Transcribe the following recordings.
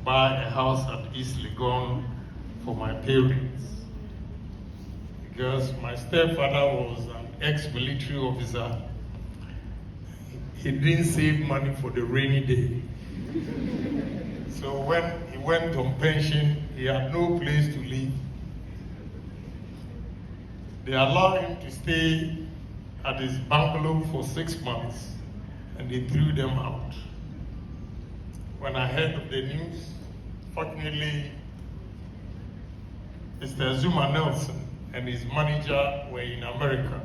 buy a house at East Legon for my parents. Because my stepfather was an ex-military officer. He didn't save money for the rainy day. So when he went on pension, he had no place to live. They allowed him to stay at his bungalow for 6 months, and they threw them out. When I heard of the news, fortunately, Mr. Zuma Nelson and his manager were in America.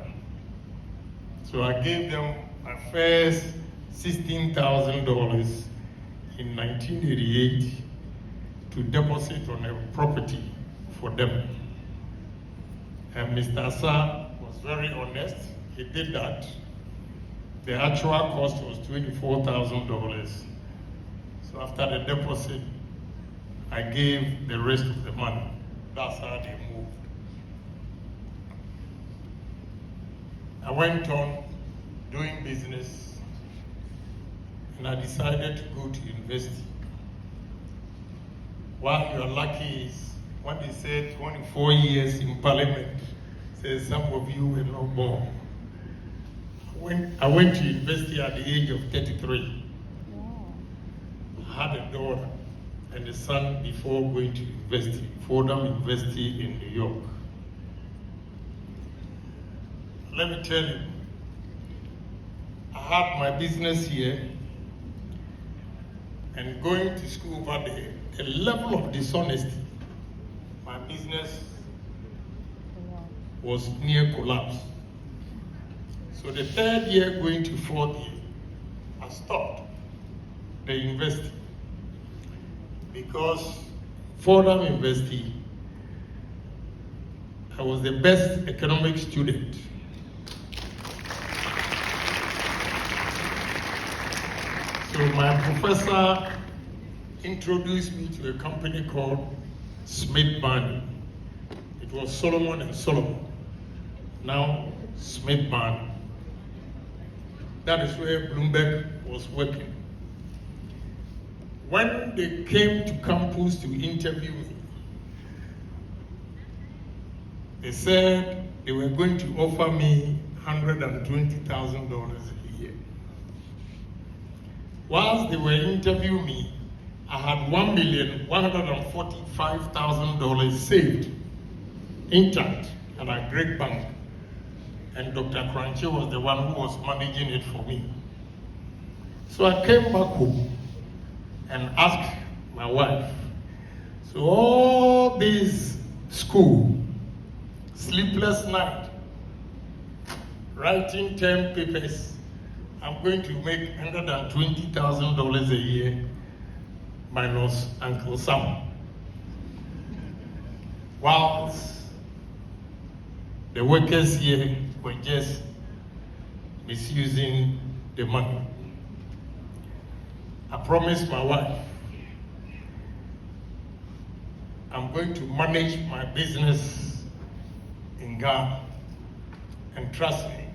So I gave them my first $16,000 in 1988 to deposit on a property for them. And Mr. Asa was very honest. He did that. The actual cost was $24,000. So after the deposit, I gave the rest of the money. That's how they moved. I went on doing business, and I decided to go to university. What you're lucky is, when they said 24 years in parliament, says some of you were not born. I went to university at the age of 33. I had a daughter and a son before going to university, Fordham University in New York. Let me tell you, I had my business here, and going to school over there, the level of dishonesty, my business was near collapse. So the third year going to fourth year, I stopped the university because Fordham University, I was the best economic student. So my professor introduced me to a company called Smith Barney. It was Solomon and Solomon, now Smith Barney. That is where Bloomberg was working. When they came to campus to interview me, they said they were going to offer me $120,000 a year. Whilst they were interviewing me, I had $1,145,000 saved, intact, at a great bank. And Dr. Kranche was the one who was managing it for me. So I came back home and asked my wife, so all this school, sleepless night, writing 10 papers, I'm going to make $120,000 a year minus Uncle Sam. Whilst the workers here were just misusing the money. I promised my wife, I'm going to manage my business in Ghana, and trust me,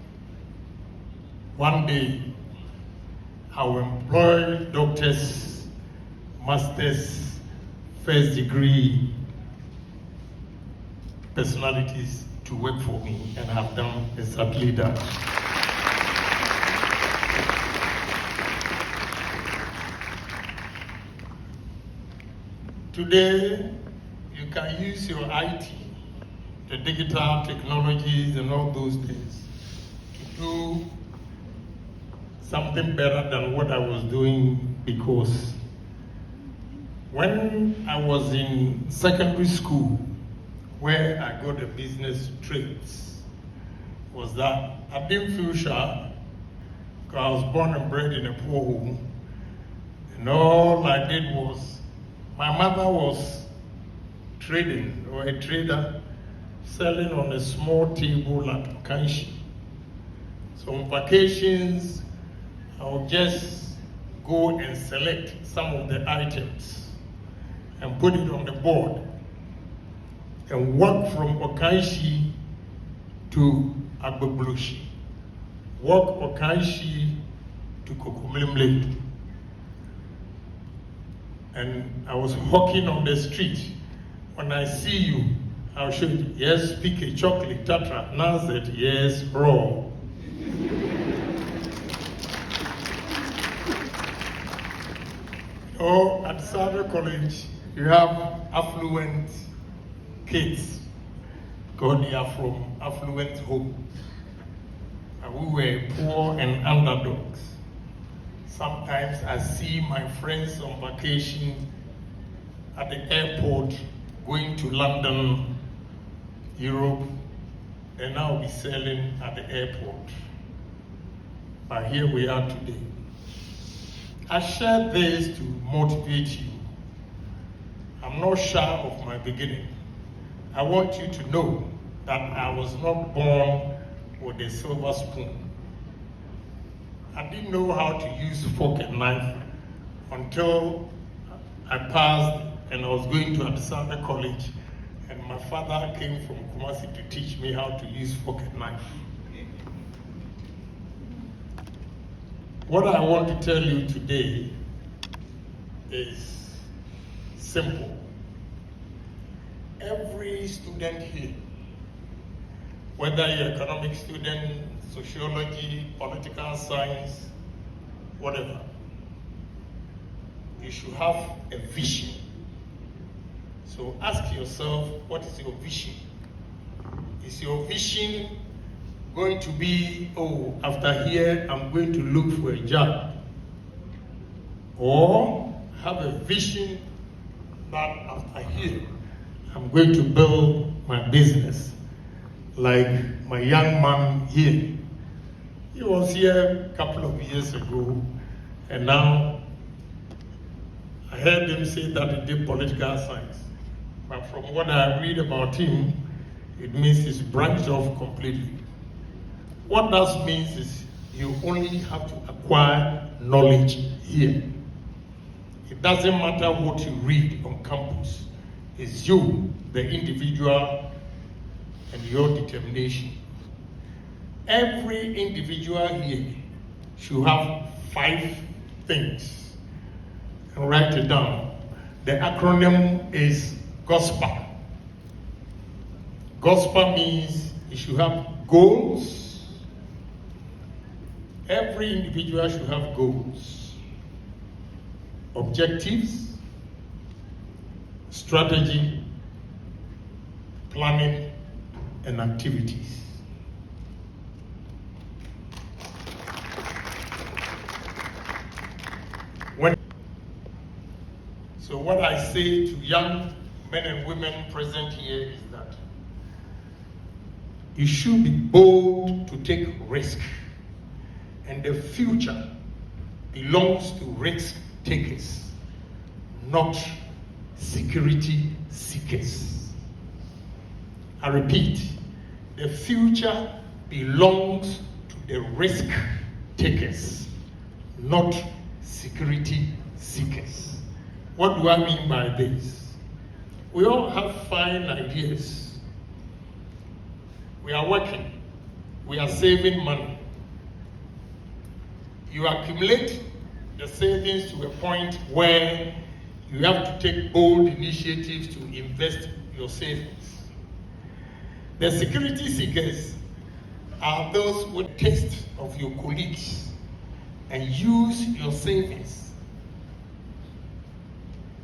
one day I will employ doctors, masters, first degree personalities to work for me, and have done exactly that. Today, you can use your IT, the digital technologies and all those things, to do something better than what I was doing, because when I was in secondary school, where I got the business traits, was that I didn't feel shy, because I was born and bred in a poor home, and all I did was, my mother was trading, or a trader, selling on a small table at Kanshi. So on vacations, I would just go and select some of the items and put it on the board and walk from Okanshi to Agbeblushi, walk Okanshi to Kokomlemle. and I was walking on the street. When I see you, I'll show you, yes, pick a chocolate, Tatra, Nazet, yes, raw. Oh, at Sadler College, you have affluent kids, because they are from affluent home. And we were poor and underdogs. Sometimes I see my friends on vacation at the airport, going to London, Europe, and I'll be selling at the airport. But here we are today. I share this to motivate you. I'm not shy of my beginning. I want you to know that I was not born with a silver spoon. I didn't know how to use fork and knife until I passed and I was going to Adesanya College, and my father came from Kumasi to teach me how to use fork and knife. What I want to tell you today is simple. Every student here, whether you're an economic student, sociology, political science, whatever, you should have a vision. So ask yourself, what is your vision? Is your vision going to be, oh, after here, I'm going to look for a job? Or have a vision that after here, I'm going to build my business? Like my young man here. He was here a couple of years ago, and now I heard him say that he did political science. But from what I read about him, it means he's branched off completely. What that means is you only have to acquire knowledge here. It doesn't matter what you read on campus. It's you, the individual, and your determination. Every individual here should have 5 things. And write it down. The acronym is GOSPA. GOSPA means you should have goals. Every individual should have goals, objectives, strategy, planning, and activities. So what I say to young men and women present here is that you should be bold to take risk, and the future belongs to risk takers, not security seekers. I repeat, the future belongs to the risk takers, not security seekers. What do I mean by this? We all have fine ideas. We are working. We are saving money. You accumulate the savings to a point where you have to take bold initiatives to invest your savings. The security seekers are those with taste of your colleagues and use your savings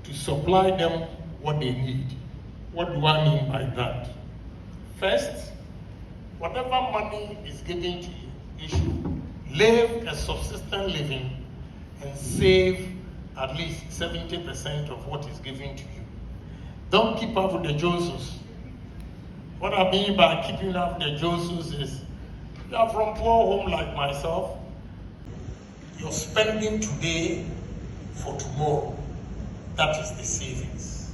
to supply them what they need. What do I mean by that? First, whatever money is given to you, you should live a subsistent living and save at least 70% of what is given to you. Don't keep up with the Joneses. What I mean by keeping up with the Joneses is, you are from poor home like myself, you're spending today for tomorrow. That is the savings.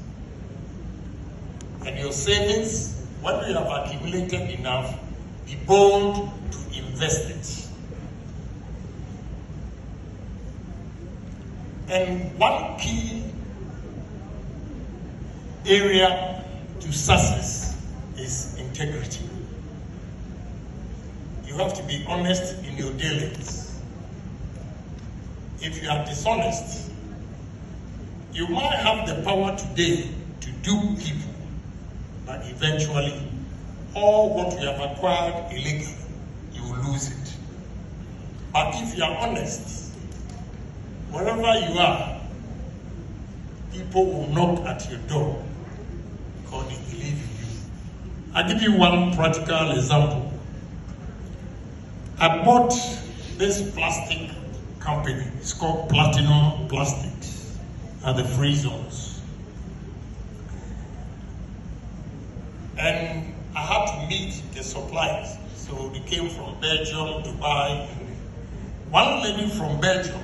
And your savings, when you have accumulated enough, be bold to invest it. And one key area to success is integrity. You have to be honest in your dealings. If you are dishonest, You might have the power today to dupe people, but eventually, all what you have acquired illegally, you will lose it. But if you are honest, wherever you are, people will knock at your door because they believe in you. I'll give you one practical example. I bought this plastic company. It's called Platinum Plastics at the free zones. And I had to meet the suppliers. So they came from Belgium, Dubai. One lady from Belgium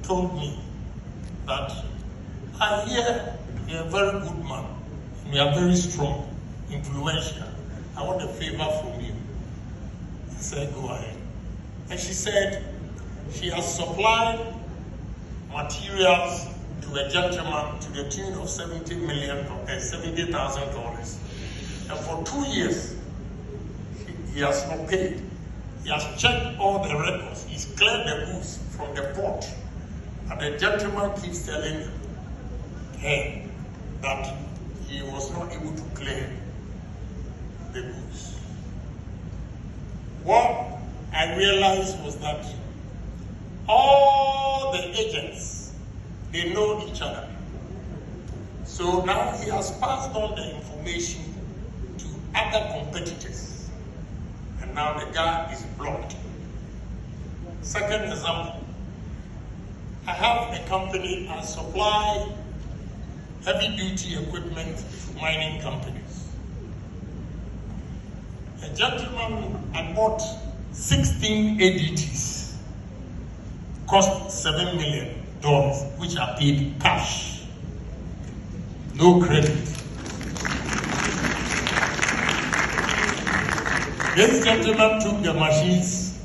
told me that I hear you're a very good man, and you are very strong, influential. I want a favor from you. I said, go ahead. And she said she has supplied materials to a gentleman to the tune of $70,000. And for 2 years, he has not paid. He has checked all the records. He's cleared the goods from the port. And the gentleman keeps telling her that he was not able to clear the goods. What I realized was that all the agents, they know each other. So now he has passed on the information to other competitors. And now the guy is blocked. Second example, I have a company, I supply heavy-duty equipment to mining companies. A gentleman, I bought 16 ADTs, cost $7 million, which are paid cash, no credit. This gentleman took the machines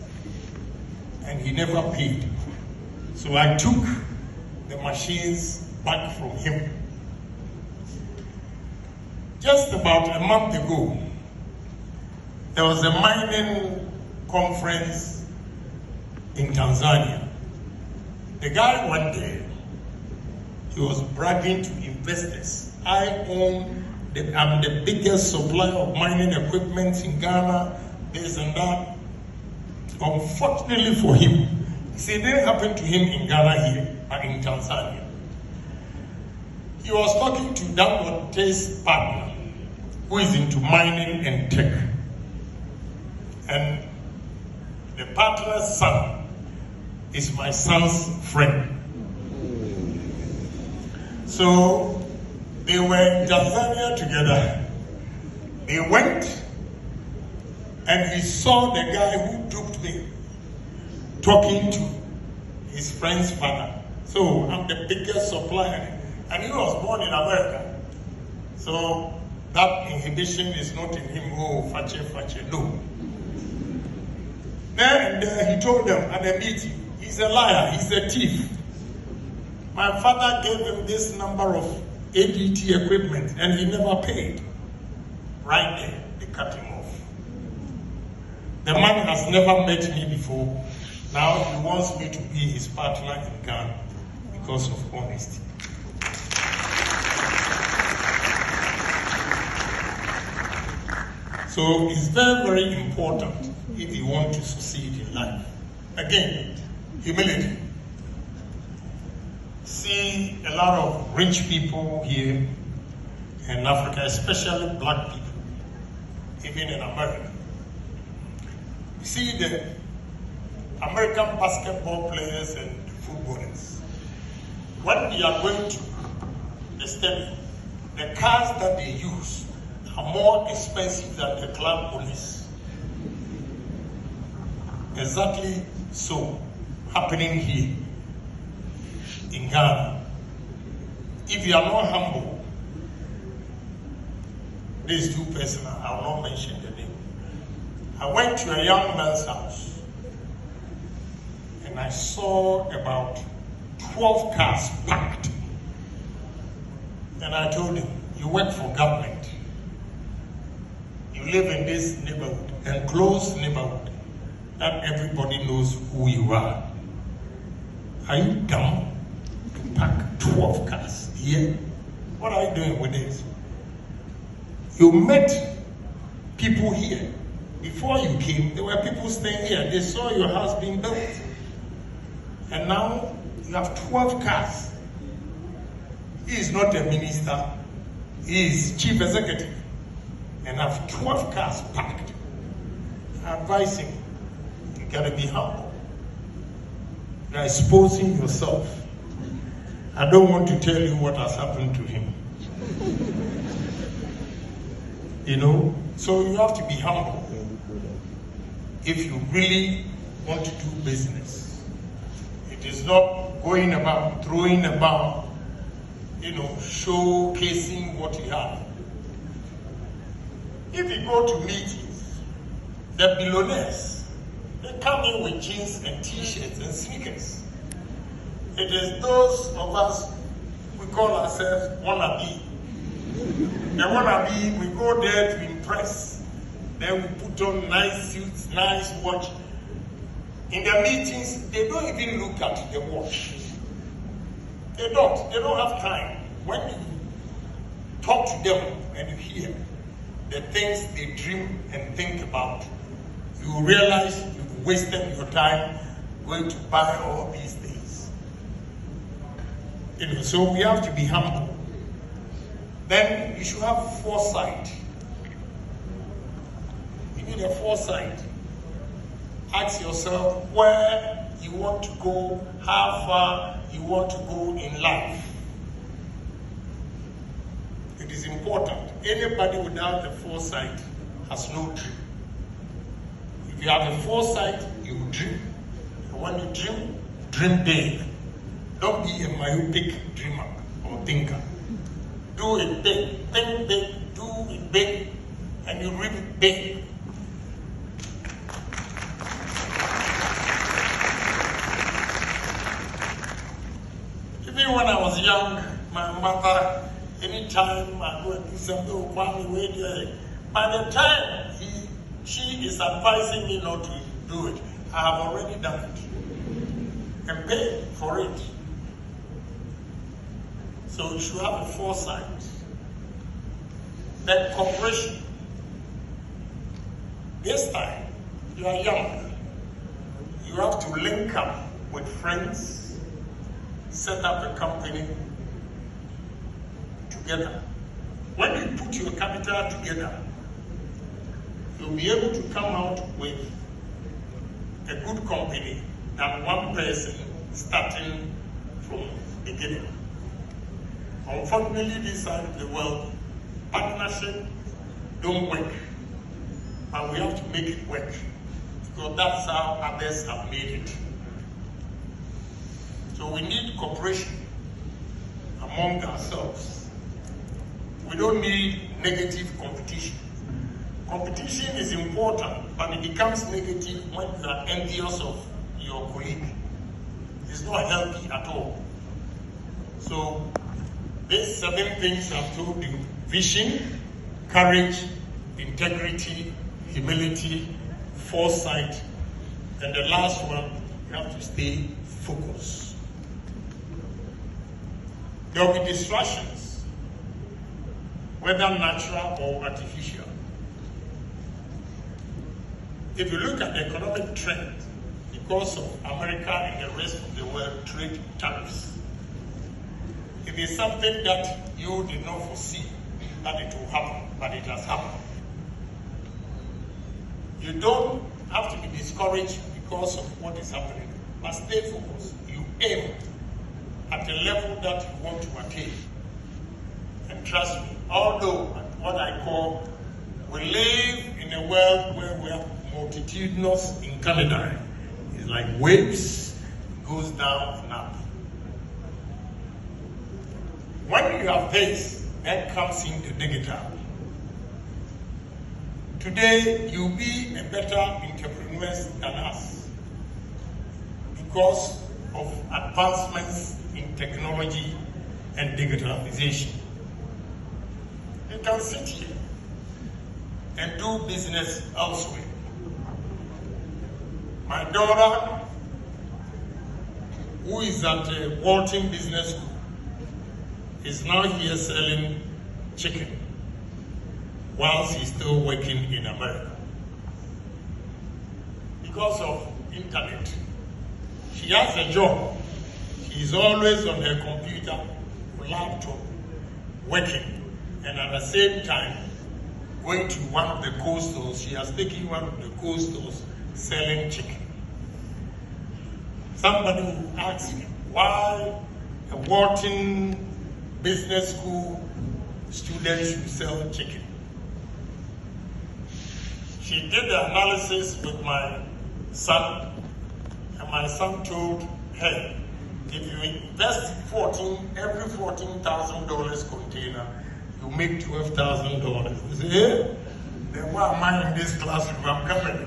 and he never paid. So I took the machines back from him. Just about a month ago, there was a mining conference in Tanzania. The guy went there. He was bragging to investors. I'm the biggest supplier of mining equipment in Ghana, this and that. Unfortunately for him, see, it didn't happen to him in Ghana here, but in Tanzania. He was talking to Dangote's partner, who is into mining and tech. And the partner's son is my son's friend. So they were in Tanzania together. They went and he saw the guy who duped me talking to his friend's father. So I'm the biggest supplier. And he was born in America. So that inhibition is not in him, oh, fache, no. Then he told them at the meeting, he's a liar, he's a thief. My father gave him this number of ADT equipment and he never paid. Right there, they cut him off. The man has never met me before. Now he wants me to be his partner in Ghana because of honesty. So it's very, very important if you want to succeed in life. Again, humility. See a lot of rich people here in Africa, especially black people, even in America. You see the American basketball players and footballers. When we are going to the stadium, the cars that they use are more expensive than the club police. Exactly so happening here in Ghana. If you are not humble, these two persons, I will not mention the name. I went to a young man's house and I saw about 12 cars parked. And I told him, you work for government. You live in this neighborhood, enclosed neighborhood, that everybody knows who you are. Are you dumb to park 12 cars here. What are you doing with this? You met people here. Before you came, there were people staying here. They saw your house being built. And now you have 12 cars. He is not a minister. He is chief executive. And have 12 cars parked. I advise him, you gotta be humble. You are exposing yourself. I don't want to tell you what has happened to him. You know, so you have to be humble if you really want to do business. It is not going about, throwing about, you know, showcasing what you have. If you go to meetings, the billionaires, they come in with jeans and t-shirts and sneakers. It is those of us, we call ourselves wannabe. The wannabe, we go there to impress. Then we put on nice suits, nice watch. In the meetings, they don't even look at the watch. They don't have time. When you talk to them and you hear the things they dream and think about, you realize you've wasted your time going to buy all these things. You know, so we have to be humble. Then you should have foresight. You need a foresight. Ask yourself where you want to go, how far you want to go in life. It is important. Anybody without a foresight has no dream. If you have a foresight, you will dream. And when you dream, dream big. Don't be a myopic dreamer or thinker. Do it big. Think big. Do it big. And you reap it big. Even when I was young, my mother, anytime I go and do something, oh, Kwame, wait there. By the time she is advising me not to do it, I have already done it and paid for it. So you should have a foresight. Then cooperation. This time, you are young. You have to link up with friends, set up a company together. When you put your capital together, you'll be able to come out with a good company than one person starting from the beginning. Unfortunately, this side of the world, partnership don't work, but we have to make it work because that's how others have made it. So we need cooperation among ourselves. We don't need negative competition. Competition is important, but it becomes negative when you are envious of your colleague. It's not healthy at all. So these 7 things I've told you: vision, courage, integrity, humility, foresight, and the last one, you have to stay focused. There will be distractions, whether natural or artificial. If you look at the economic trend, because of America and the rest of the world trade tariffs, it is something that you did not foresee that it will happen, but it has happened. You don't have to be discouraged because of what is happening, but stay focused. You aim at the level that you want to attain. And trust me, although what I call, we live in a world where we are multitudinous in Canada. It's like waves, goes down and up. When you have this, then comes in the digital. Today, you'll be a better entrepreneur than us because of advancements in technology and digitalization. You can sit here and do business elsewhere. My daughter who is at Walton Business School, is now here selling chicken whilst he's still working in America. Because of internet, she has a job. She's always on her computer, laptop, working, and at the same time, going to one of the coastals. She has taken one of the coastals selling chicken. Somebody will ask me, why a Walton Business School student should sell chicken? She did the analysis with my son, and my son told her, if you invest every $14,000 container, you make $12,000. He said, hey, then why am I in this classroom? I'm coming.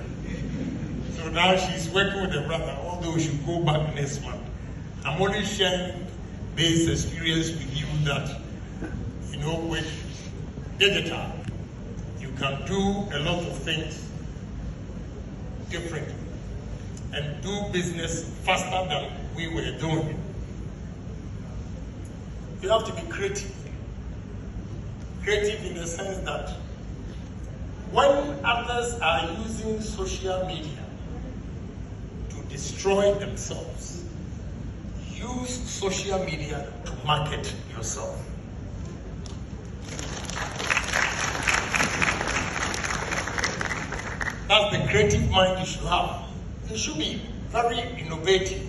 So now she's working with her brother, although she should go back next month. I'm only sharing this experience with you that, with digital, you can do a lot of things differently and do business faster than we were doing. You have to be creative. Creative in the sense that when others are using social media to destroy themselves, use social media to market yourself. That's the creative mind you should have. You should be very innovative.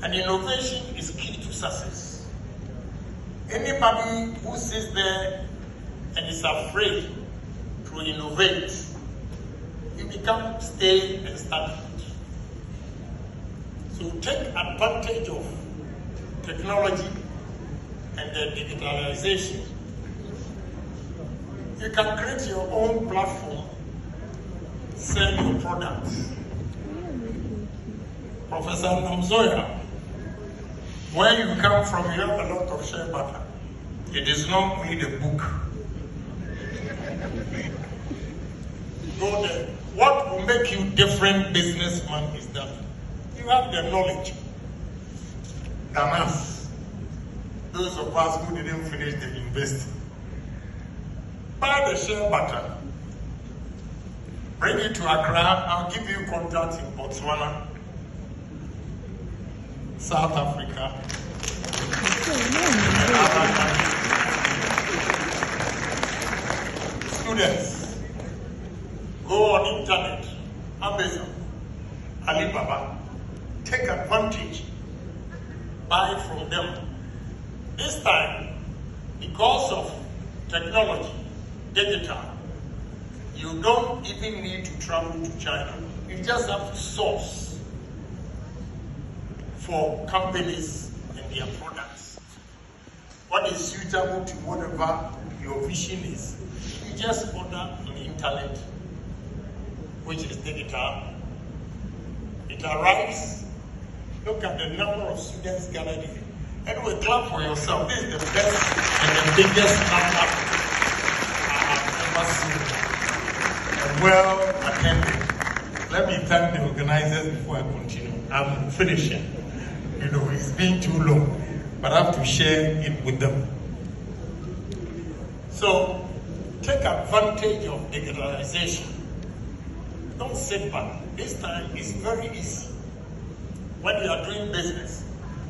And innovation is key to success. Anybody who sits there and is afraid to innovate, you become stale and stagnant. So take advantage of technology and the digitalization. You can create your own platform, sell your products. Professor Namzoya, where you come from, you have a lot of share butter. It is not only the book. Go there. What will make you different businessman is that you have the knowledge than us. Those of us who didn't finish the university. Buy the share butter. Bring it to Accra. I'll give you contacts in Botswana, South Africa, and other countries. Students, go on internet, Amazon, Alibaba, take advantage, buy from them. This time, because of technology, digital, you don't even need to travel to China. You just have to source for companies and their products. What is suitable to whatever your vision is. You just order on the internet, which is digital. It arrives. Look at the number of students gathered here. Anyway, clap for yourself. This is the best and the biggest startup I have ever seen. And well attended. Let me thank the organizers before I continue. I'm finishing. It's been too long, but I have to share it with them. So, take advantage of digitalization. Don't sit back. This time is very easy. When you are doing business,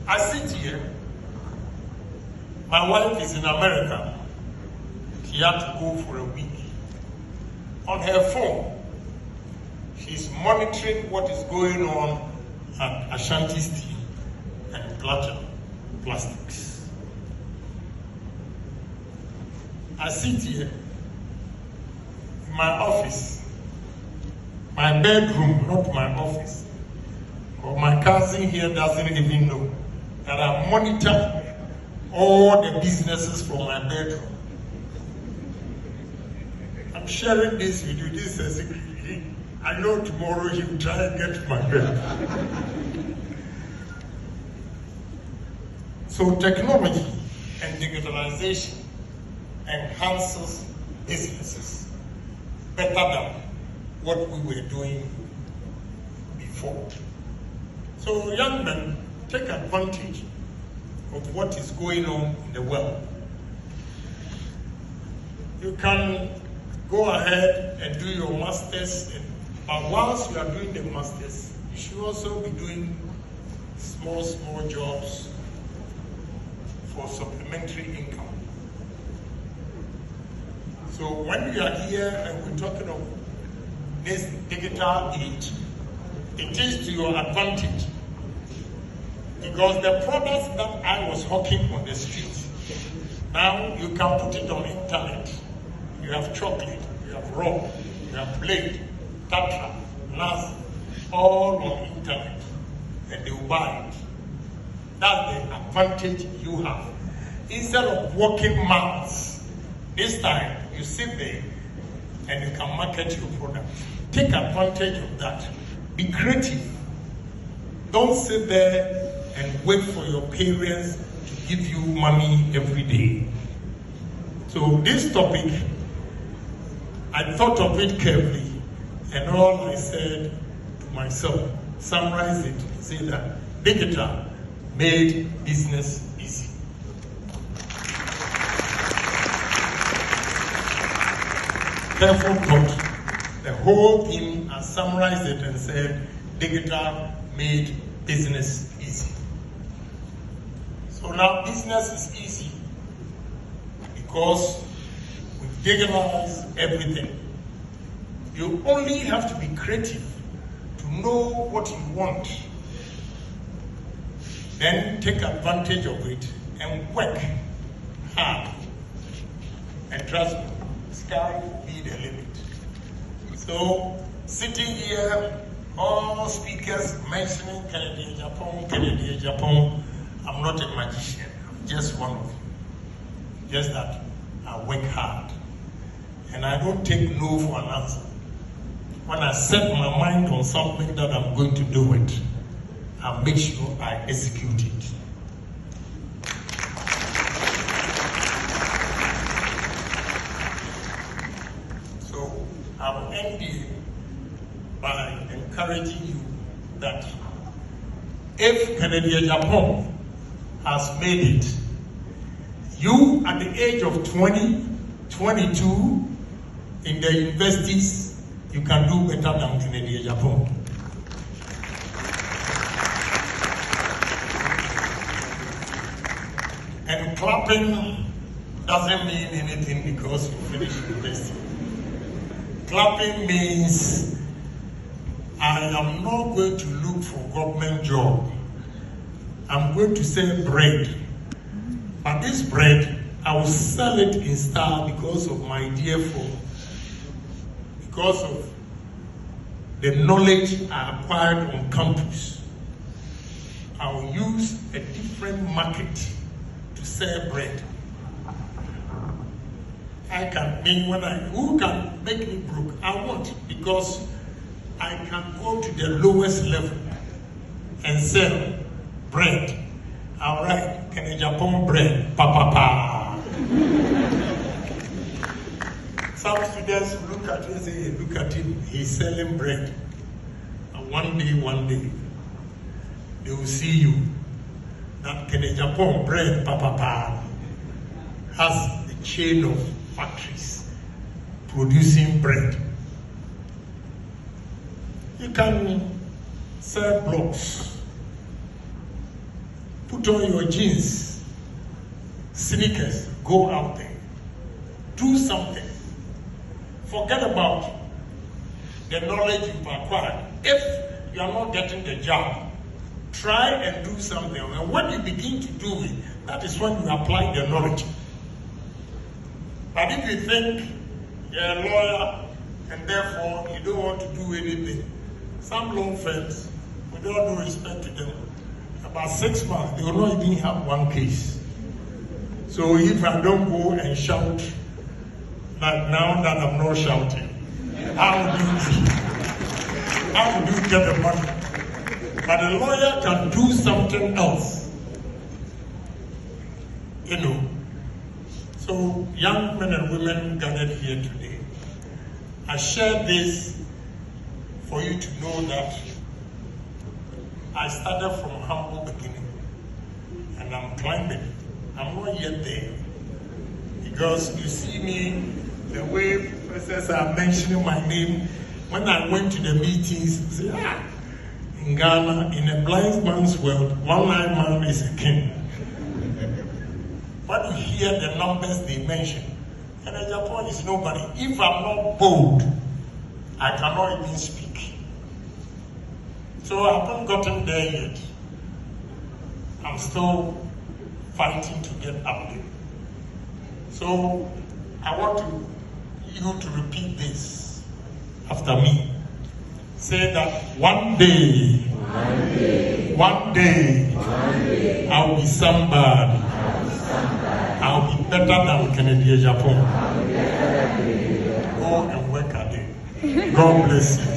I sit here. My wife is in America. She had to go for a week. On her phone, she's monitoring what is going on at Ashanti Steel and Platinum Plastics. I sit here in my office, my bedroom, not my office. Or my cousin here doesn't even know that I monitor all the businesses from my bedroom. I'm sharing this with you. This is a secret. I know tomorrow he will try and get to my bed. So technology and digitalization enhances businesses better than what we were doing before. So young men, take advantage of what is going on in the world. You can go ahead and do your masters, but whilst you are doing the masters, you should also be doing small jobs for supplementary income. So when we are here and we're talking of this digital age, it is to your advantage, because the products that I was hawking on the streets, now you can put it on internet. You have chocolate, you have raw, you have plate, tatra, nas, all on internet, and they will buy it. That's the advantage you have. Instead of walking miles, this time you sit there and you can market your product. Take advantage of that. Be creative. Don't sit there and wait for your parents to give you money every day. So this topic, I thought of it carefully, and all I said to myself, summarize it, say that digital made business easy. Careful thought. The whole thing, I summarized it and said, digital made business easy. So now business is easy because we digitalize everything. You only have to be creative to know what you want. Then take advantage of it and work hard. And trust me, sky will be the limit. So, sitting here, all speakers mentioning Kennedy Agyapong, I'm not a magician, I'm just one of you. Just that I work hard. And I don't take no for an answer. When I set my mind on something that I'm going to do it, I make sure I execute it. So I'll end here by encouraging you that if Kennedy Agyapong has made it, you at the age of 20, 22, in the universities, you can do better than Kennedy Agyapong. And clapping doesn't mean anything because you finish university. Clapping means I am not going to look for government job. I'm going to sell bread. But this bread, I will sell it in style because of my dear folk. Because of the knowledge I acquired on campus. I will use a different market to sell bread. I can mean who can make me broke? I won't, because I can go to the lowest level and sell bread. All right, Kennedy Agyapong bread, pa. Some students look at you and say, look at him, he's selling bread. And one day, they will see you. That Kennedy Agyapong bread, pa, has a chain of factories producing bread. You can sell blocks. Put on your jeans, sneakers, go out there. Do something. Forget about the knowledge you've acquired. If you are not getting the job, try and do something. And when you begin to do it, that is when you apply the knowledge. But if you think you're a lawyer and therefore you don't want to do anything, some law firms, with all due respect to them, about 6 months, they will not even have one case. So if I don't go and shout, like now that I'm not shouting, how would you get the money? But a lawyer can do something else. You know. So young men and women gathered here today, I share this for you to know that I started from humble beginning. and I'm climbing. I'm not yet there. Because you see me, the way professors are mentioning my name, when I went to the meetings, say, in Ghana, in a blind man's world, one-eyed man is a king. When you hear the numbers they mention, and Agyapong is nobody. If I'm not bold, I cannot even speak. So I haven't gotten there yet. I'm still fighting to get up there. So I want you to repeat this after me. Say that one day, I'll be somebody. I'll be better than Kennedy Agyapong. Go and work at it. God bless you.